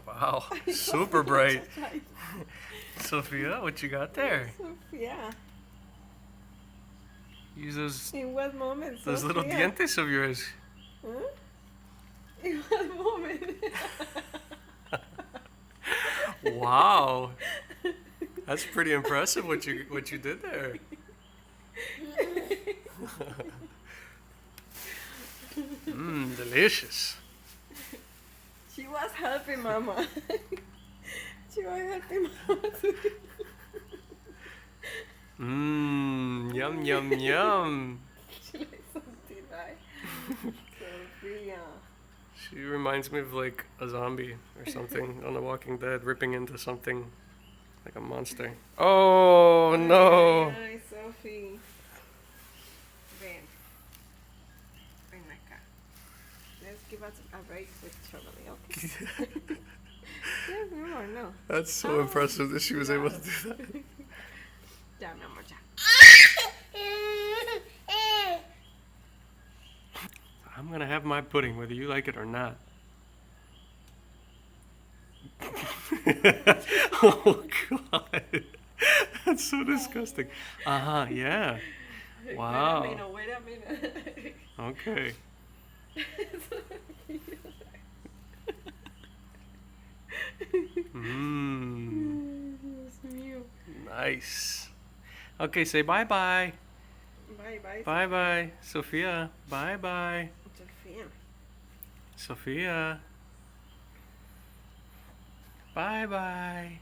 Wow, super bright. Sophia, what you got there? Sofia. Use those In what moment, little Sofia? dientes of yours. Huh? In what moment? Wow, that's pretty impressive what you did there. Mmm, delicious. She was helping Mama. She was helping Mama too. Mmm, yum yum yum. She likes something, right? Sofia. She reminds me of like a zombie or something on The Walking Dead, ripping into something like a monster. Oh no! Ay, Sophie. Ven. Ven acá. Let's give us a break with chocolate, okay? Yes, mi amor, no. That's so impressive that she was able to do that. Ya, mi amor, ya. I'm gonna have my pudding whether you like it or not. Oh god. That's so disgusting. Uh-huh, yeah. Wow. Wait a minute. Okay. Mmm. Dios mío. Nice. Okay, say bye-bye. Bye, bye. Bye-bye. Sophia. Bye-bye. Sofia. Sophia. Bye-bye.